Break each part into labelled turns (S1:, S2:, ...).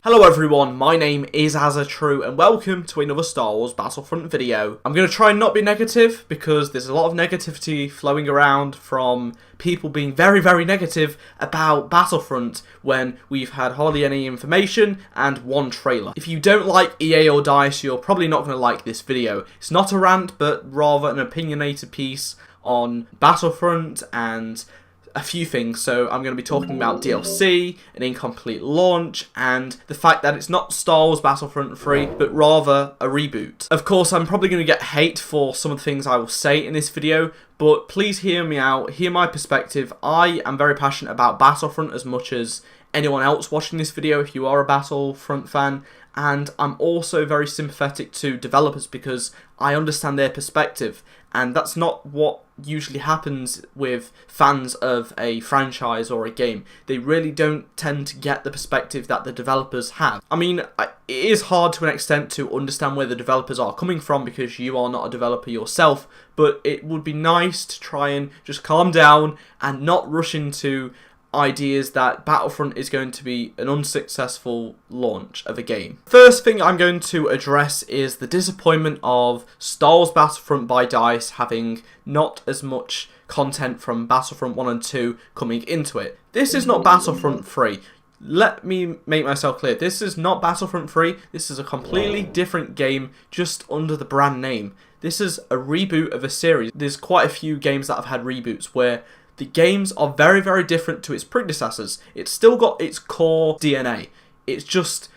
S1: Hello everyone, my name is AZZATRU and welcome to another Star Wars Battlefront video. I'm going to try and not be negative because there's a lot of negativity flowing around from people being very negative about Battlefront when we've had hardly any information and one trailer. If you don't like EA or DICE, you're probably not going to like this video. It's not a rant, but rather an opinionated piece on Battlefront and a few things. So I'm going to be talking about DLC, an incomplete launch, and the fact that it's not Star Wars Battlefront 3, but rather a reboot. Of course, I'm probably going to get hate for some of the things I will say in this video, but please hear me out, hear my perspective. I am very passionate about Battlefront as much as anyone else watching this video if you are a Battlefront fan, and I'm also very sympathetic to developers because I understand their perspective, and that's not what usually happens with fans of a franchise or a game. They really don't tend to get the perspective that the developers have. I mean, it is hard to an extent to understand where the developers are coming from because you are not a developer yourself, but it would be nice to try and just calm down and not rush into ideas that Battlefront is going to be an unsuccessful launch of a game. First thing I'm going to address is the disappointment of Star Wars Battlefront by DICE having not as much content from Battlefront 1 and 2 coming into it. This is not Battlefront 3. Let me make myself clear. This is not Battlefront 3. This is a completely different game just under the brand name. This is a reboot of a series. There's quite a few games that have had reboots where the games are very different to its predecessors. It's still got its core DNA. It's just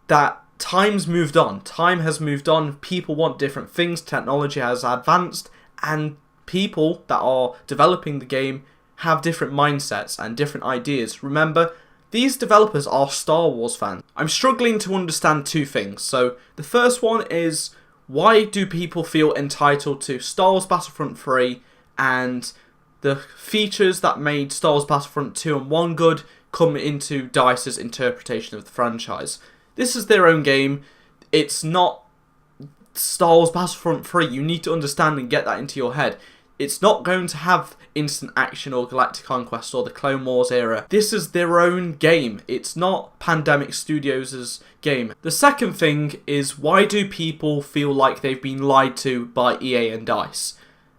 S1: that time's moved on. Time has moved on. People want different things. Technology has advanced. And people that are developing the game have different mindsets and different ideas. Remember, these developers are Star Wars fans. I'm struggling to understand two things. So the first one is, why do people feel entitled to Star Wars Battlefront 3 and the features that made Star Wars Battlefront 2 and 1 good come into DICE's interpretation of the franchise? This is their own game. It's not Star Wars Battlefront 3. You need to understand and get that into your head. It's not going to have instant action or Galactic Conquest or the Clone Wars era. This is their own game. It's not Pandemic Studios' game. The second thing is, why do people feel like they've been lied to by EA and DICE?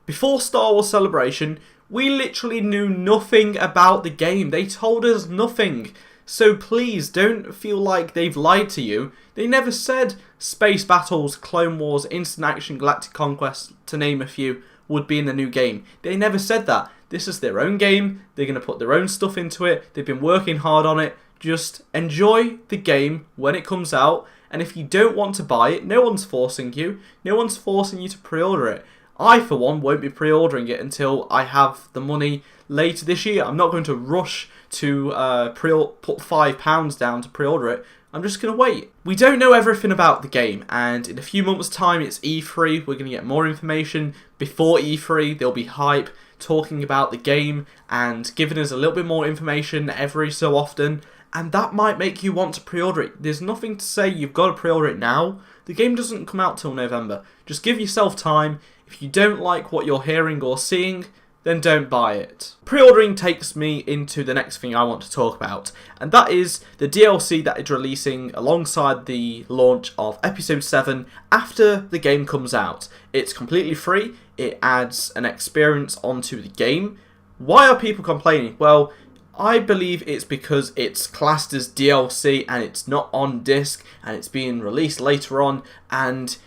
S1: Before Star Wars Celebration, we literally knew nothing about the game. They told us nothing. So please don't feel like they've lied to you. They never said Space Battles, Clone Wars, Instant Action, Galactic Conquest, to name a few, would be in the new game. They never said that. This is their own game. They're going to put their own stuff into it. They've been working hard on it. Just enjoy the game when it comes out. And if you don't want to buy it, no one's forcing you. No one's forcing you to pre-order it. I, for one, won't be pre-ordering it until I have the money later this year. I'm not going to rush to put £5 down to pre-order it. I'm just going to wait. We don't know everything about the game, and in a few months' time, it's E3. We're going to get more information. Before E3, there'll be hype talking about the game and giving us a little bit more information every so often, and that might make you want to pre-order it. There's nothing to say you've got to pre-order it now. The game doesn't come out till November. Just give yourself time. If you don't like what you're hearing or seeing, then don't buy it. Pre-ordering takes me into the next thing I want to talk about, and that is the DLC that is releasing alongside the launch of Episode 7 after the game comes out. It's completely free. It adds an experience onto the game. Why are people complaining? Well, I believe it's because it's classed as DLC and it's not on disc and it's being released later on, and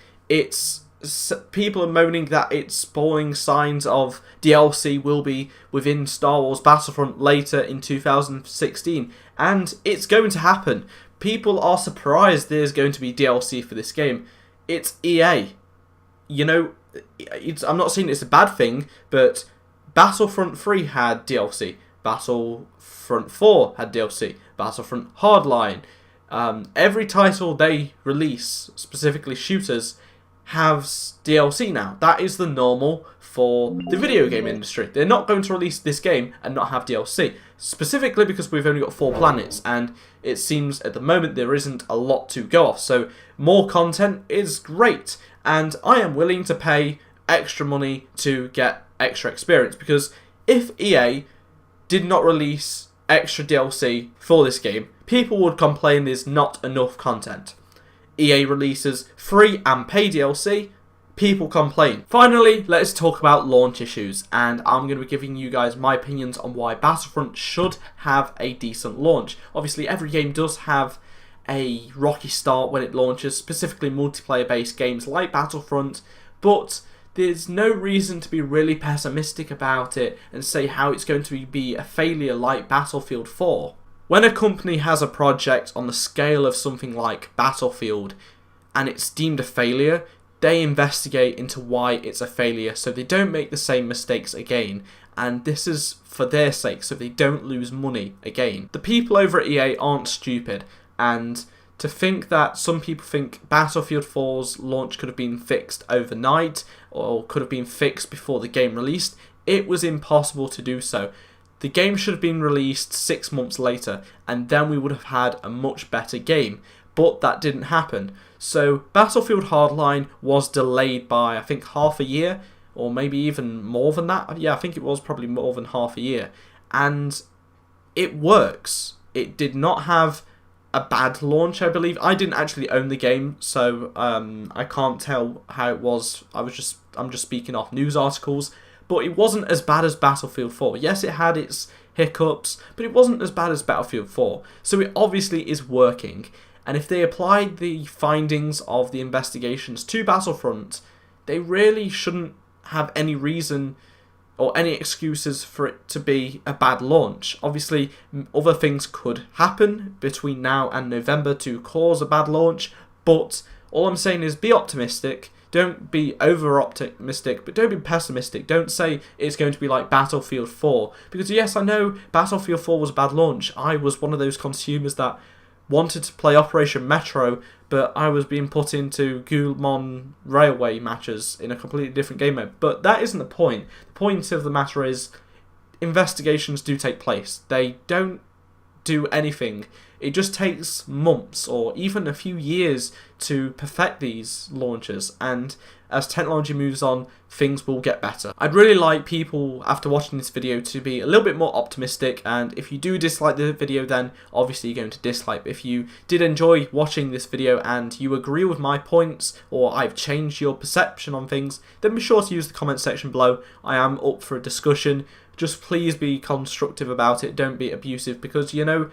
S1: people are moaning that it's spoiling signs of DLC will be within Star Wars Battlefront later in 2016, and it's going to happen. People are surprised there's going to be DLC for this game. It's EA. You know, I'm not saying it's a bad thing, but Battlefront 3 had DLC. Battlefront 4 had DLC. Battlefront Hardline. Every title they release, specifically shooters, has DLC now. That is the normal for the video game industry. They're not going to release this game and not have DLC, specifically because we've only got 4 planets, and it seems at the moment there isn't a lot to go off. So more content is great, and I am willing to pay extra money to get extra experience, because if EA did not release extra DLC for this game, people would complain there's not enough content. EA releases free and paid DLC, people complain. Finally, let's talk about launch issues, and I'm going to be giving you guys my opinions on why Battlefront should have a decent launch. Obviously, every game does have a rocky start when it launches, specifically multiplayer based games like Battlefront, but there's no reason to be really pessimistic about it and say how it's going to be a failure like Battlefield 4. When a company has a project on the scale of something like Battlefield and it's deemed a failure, they investigate into why it's a failure so they don't make the same mistakes again, and this is for their sake so they don't lose money again. The people over at EA aren't stupid, and to think that some people think Battlefield 4's launch could have been fixed overnight or could have been fixed before the game released, it was impossible to do so. The game should have been released 6 months later, and then we would have had a much better game, but that didn't happen. So Battlefield Hardline was delayed by I think half a year, or maybe even more than that. Yeah, I think it was probably more than half a year, and it works. It did not have a bad launch, I believe. I didn't actually own the game, so I can't tell how it was. I'm just speaking off news articles, but it wasn't as bad as Battlefield 4. Yes, it had its hiccups, but it wasn't as bad as Battlefield 4. So it obviously is working, and if they applied the findings of the investigations to Battlefront, they really shouldn't have any reason or any excuses for it to be a bad launch. Obviously, other things could happen between now and November to cause a bad launch, but all I'm saying is be optimistic. Don't be over-optimistic, but don't be pessimistic. Don't say it's going to be like Battlefield 4. Because yes, I know Battlefield 4 was a bad launch. I was one of those consumers that wanted to play Operation Metro, but I was being put into Gulmon Railway matches in a completely different game mode. But that isn't the point. The point of the matter is investigations do take place. They don't do anything. It just takes months or even a few years to perfect these launches, and as technology moves on, things will get better. I'd really like people, after watching this video, to be a little bit more optimistic, and if you do dislike the video, then obviously you're going to dislike. But if you did enjoy watching this video and you agree with my points, or I've changed your perception on things, then be sure to use the comment section below. I am up for a discussion. Just please be constructive about it, don't be abusive, because, you know,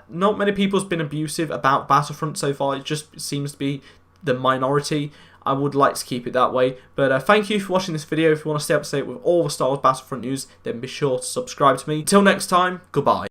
S1: not many people have been abusive about Battlefront so far. It just seems to be the minority. I would like to keep it that way. But thank you for watching this video. If you want to stay up to date with all the Star Wars Battlefront news, then be sure to subscribe to me. Till next time, goodbye.